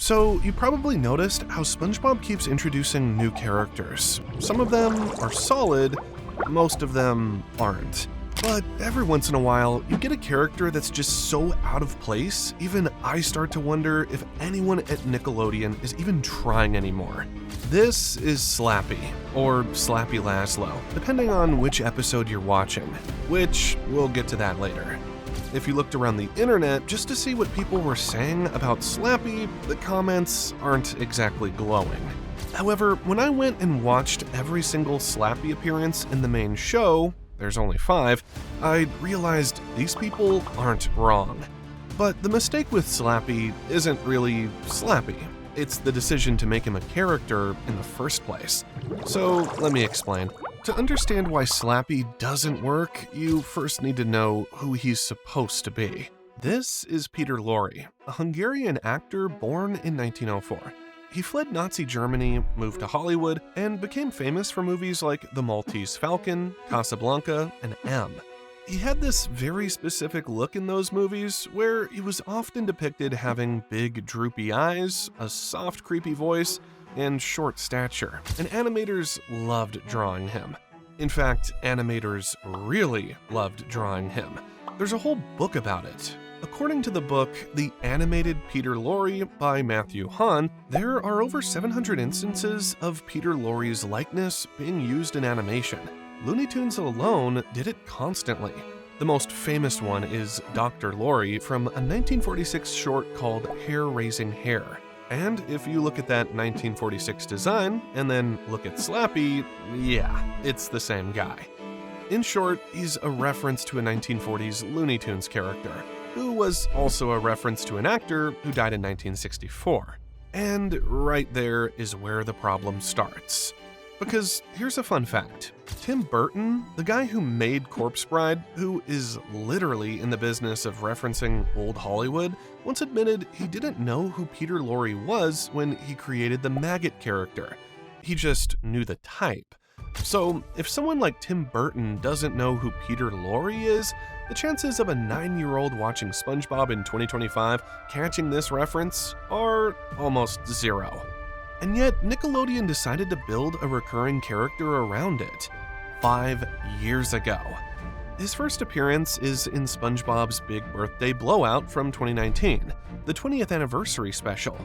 So, you probably noticed how SpongeBob keeps introducing new characters. Some of them are solid, most of them aren't. But every once in a while, you get a character that's just so out of place, even I start to wonder if anyone at Nickelodeon is even trying anymore. This is Slappy, or Slappy Laszlo, depending on which episode you're watching, which we'll get to that later. If you looked around the internet just to see what people were saying about Slappy, the comments aren't exactly glowing. However, when I went and watched every single Slappy appearance in the main show, there's only 5, I realized these people aren't wrong. But the mistake with Slappy isn't really Slappy. It's the decision to make him a character in the first place. So let me explain. To understand why Slappy doesn't work, you first need to know who he's supposed to be. This is Peter Lorre, a Hungarian actor born in 1904. He fled Nazi Germany, moved to Hollywood, and became famous for movies like The Maltese Falcon, Casablanca, and M. He had this very specific look in those movies where he was often depicted having big droopy eyes, a soft creepy voice, and short stature, and animators loved drawing him. In fact, animators really loved drawing him. There's a whole book about it. According to the book, The Animated Peter Lorre by Matthew Hahn, there are over 700 instances of Peter Lorre's likeness being used in animation. Looney Tunes alone did it constantly. The most famous one is Dr. Lorre from a 1946 short called Hair Raising Hair. And if you look at that 1946 design and then look at Slappy, yeah, it's the same guy. In short, he's a reference to a 1940s Looney Tunes character, who was also a reference to an actor who died in 1964. And right there is where the problem starts. Because here's a fun fact. Tim Burton, the guy who made Corpse Bride, who is literally in the business of referencing old Hollywood, once admitted he didn't know who Peter Lorre was when he created the maggot character. He just knew the type. So if someone like Tim Burton doesn't know who Peter Lorre is, the chances of a 9-year-old watching SpongeBob in 2025 catching this reference are almost zero. And yet, Nickelodeon decided to build a recurring character around it 5 years ago. His first appearance is in SpongeBob's Big Birthday Blowout from 2019, the 20th anniversary special.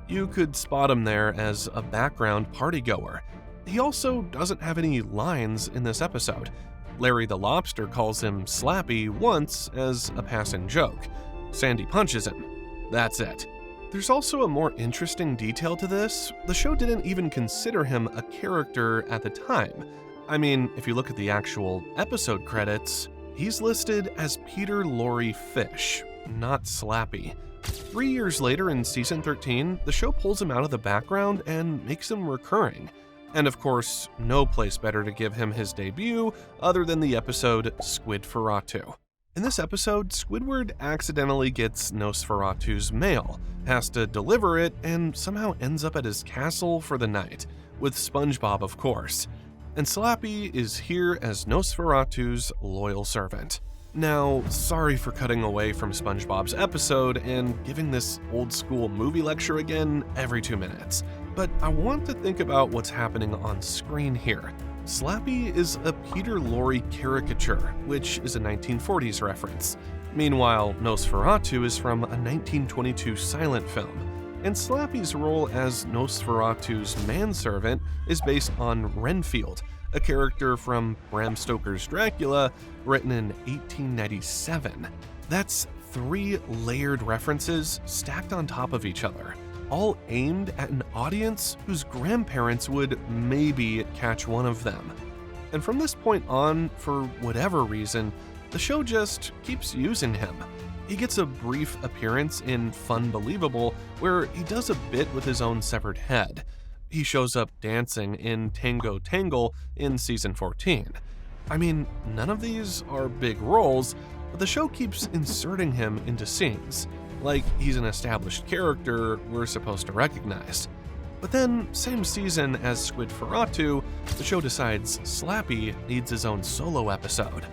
You could spot him there as a background partygoer. He also doesn't have any lines in this episode. Larry the Lobster calls him Slappy once as a passing joke. Sandy punches him. That's it. There's also a more interesting detail to this. The show didn't even consider him a character at the time. I mean, if you look at the actual episode credits, he's listed as Peter Lorre Fish, not Slappy. 3 years later in season 13, the show pulls him out of the background and makes him recurring. And of course, no place better to give him his debut other than the episode Squidferatu. In this episode, Squidward accidentally gets Nosferatu's mail, has to deliver it, and somehow ends up at his castle for the night, with SpongeBob of course. And Slappy is here as Nosferatu's loyal servant. Now, sorry for cutting away from SpongeBob's episode and giving this old school movie lecture again every 2 minutes, but I want to think about what's happening on screen here. Slappy is a Peter Lorre caricature, which is a 1940s reference. Meanwhile, Nosferatu is from a 1922 silent film, and Slappy's role as Nosferatu's manservant is based on Renfield, a character from Bram Stoker's Dracula, written in 1897. That's 3 layered references stacked on top of each other, all aimed at an audience whose grandparents would maybe catch one of them. And from this point on, for whatever reason, the show just keeps using him. He gets a brief appearance in Fun Believable, where he does a bit with his own severed head. He shows up dancing in Tango Tangle in season 14. I mean, none of these are big roles, but the show keeps inserting him into scenes, like he's an established character we're supposed to recognize. But then, same season as Squidferatu, the show decides Slappy needs his own solo episode.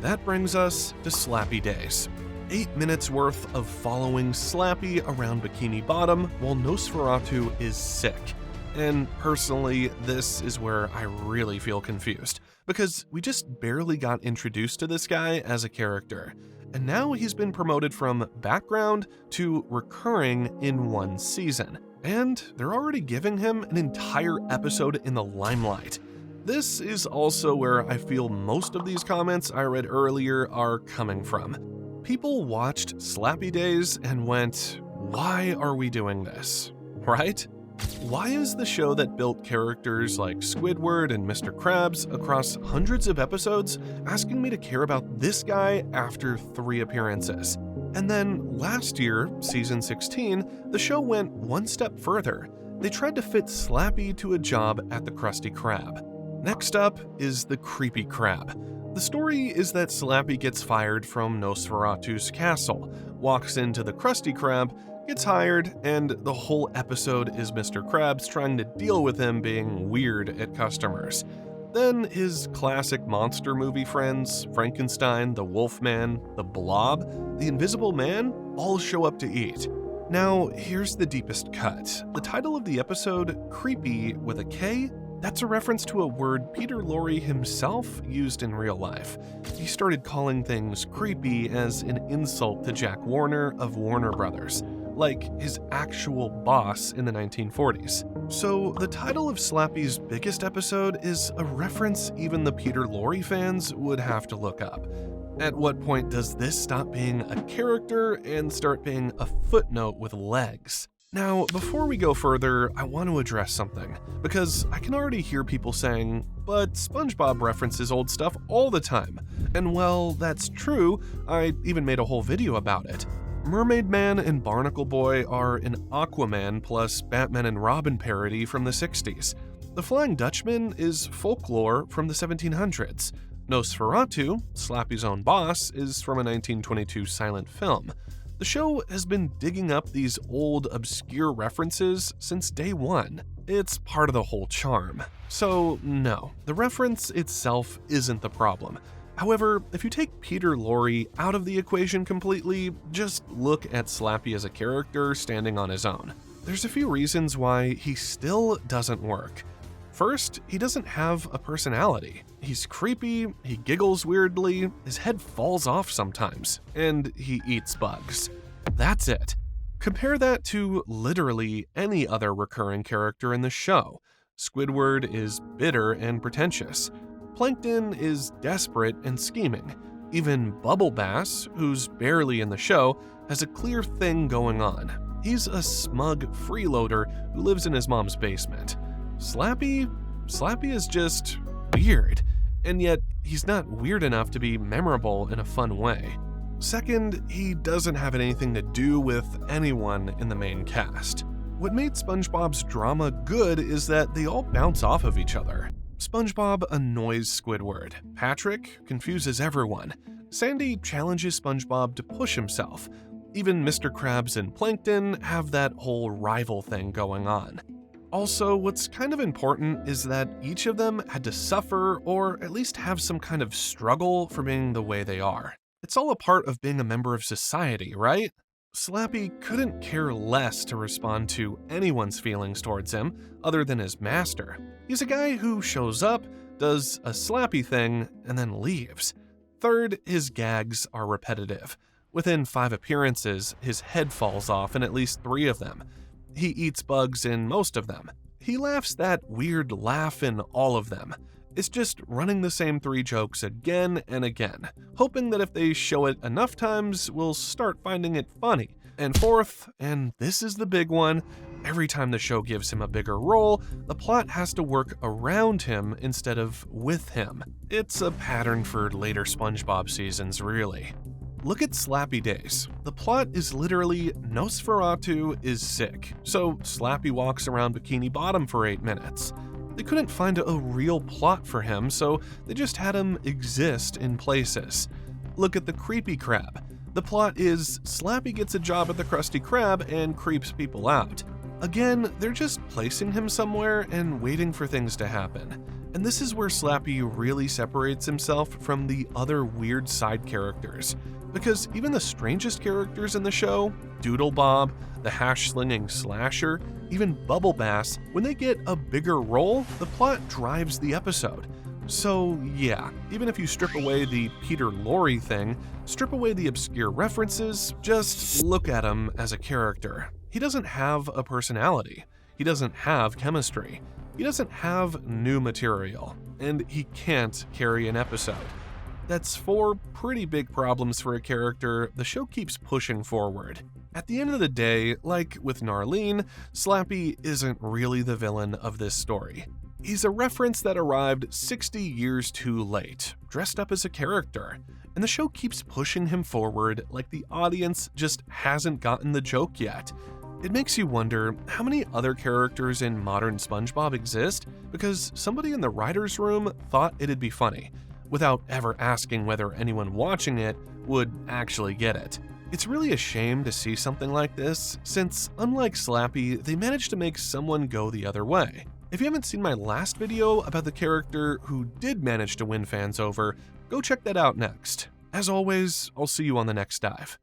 That brings us to Slappy Days. 8 minutes worth of following Slappy around Bikini Bottom while Nosferatu is sick. And personally, this is where I really feel confused, because we just barely got introduced to this guy as a character, and now he's been promoted from background to recurring in one season, and they're already giving him an entire episode in the limelight. This is also where I feel most of these comments I read earlier are coming from. People watched Slappy Days and went, "Why are we doing this?" Right? Why is the show that built characters like Squidward and Mr. Krabs across hundreds of episodes asking me to care about this guy after 3 appearances? And then last year, season 16, the show went one step further. They tried to fit Slappy to a job at the Krusty Krab. Next up is the Creepy Krab. The story is that Slappy gets fired from Nosferatu's castle, walks into the Krusty Krab, gets hired, and the whole episode is Mr. Krabs trying to deal with him being weird at customers. Then his classic monster movie friends, Frankenstein, the Wolfman, the Blob, the Invisible Man, all show up to eat. Now, here's the deepest cut. The title of the episode, Creepy with a K, that's a reference to a word Peter Lorre himself used in real life. He started calling things creepy as an insult to Jack Warner of Warner Brothers, like his actual boss in the 1940s. So the title of Slappy's biggest episode is a reference even the Peter Lorre fans would have to look up. At what point does this stop being a character and start being a footnote with legs? Now, before we go further, I want to address something, because I can already hear people saying, but SpongeBob references old stuff all the time. And well, that's true, I even made a whole video about it. Mermaid Man and Barnacle Boy are an Aquaman plus Batman and Robin parody from the 60s. The Flying Dutchman is folklore from the 1700s. Nosferatu, Slappy's own boss, is from a 1922 silent film. The show has been digging up these old, obscure references since day one. It's part of the whole charm. So no, the reference itself isn't the problem. However, if you take Peter Lorre out of the equation completely, just look at Slappy as a character standing on his own. There's a few reasons why he still doesn't work. First, he doesn't have a personality. He's creepy, he giggles weirdly, his head falls off sometimes, and he eats bugs. That's it. Compare that to literally any other recurring character in the show. Squidward is bitter and pretentious. Plankton is desperate and scheming. Even Bubble Bass, who's barely in the show, has a clear thing going on. He's a smug freeloader who lives in his mom's basement. Slappy is just weird, and yet he's not weird enough to be memorable in a fun way. Second, he doesn't have anything to do with anyone in the main cast. What made SpongeBob's drama good is that they all bounce off of each other. SpongeBob annoys Squidward, Patrick confuses everyone, Sandy challenges SpongeBob to push himself. Even Mr. Krabs and Plankton have that whole rival thing going on. Also, what's kind of important is that each of them had to suffer or at least have some kind of struggle for being the way they are. It's all a part of being a member of society, right? Slappy couldn't care less to respond to anyone's feelings towards him other than his master. He's a guy who shows up, does a Slappy thing, and then leaves. Third, his gags are repetitive. Within 5 appearances, his head falls off in at least 3 of them. He eats bugs in most of them. He laughs that weird laugh in all of them. It's just running the same 3 jokes again and again, hoping that if they show it enough times, we'll start finding it funny. And fourth, and this is the big one, every time the show gives him a bigger role, the plot has to work around him instead of with him. It's a pattern for later SpongeBob seasons, really. Look at Slappy Days. The plot is literally Nosferatu is sick, so Slappy walks around Bikini Bottom for 8 minutes. They couldn't find a real plot for him, so they just had him exist in places. Look at the Creepy Krab. The plot is Slappy gets a job at the Krusty Krab and creeps people out. Again, they're just placing him somewhere and waiting for things to happen. And this is where Slappy really separates himself from the other weird side characters, because even the strangest characters in the show, Doodle Bob, the hash-slinging slasher, even Bubble Bass, when they get a bigger role, the plot drives the episode. So yeah, even if you strip away the Peter Lorre thing, strip away the obscure references, just look at him as a character. He doesn't have a personality. He doesn't have chemistry. He doesn't have new material. And he can't carry an episode. That's 4 pretty big problems for a character the show keeps pushing forward. At the end of the day, like with Narlene, Slappy isn't really the villain of this story. He's a reference that arrived 60 years too late, dressed up as a character, and the show keeps pushing him forward like the audience just hasn't gotten the joke yet. It makes you wonder how many other characters in modern SpongeBob exist because somebody in the writer's room thought it'd be funny, without ever asking whether anyone watching it would actually get it. It's really a shame to see something like this, since unlike Slappy, they managed to make someone go the other way. If you haven't seen my last video about the character who did manage to win fans over, go check that out next. As always, I'll see you on the next dive.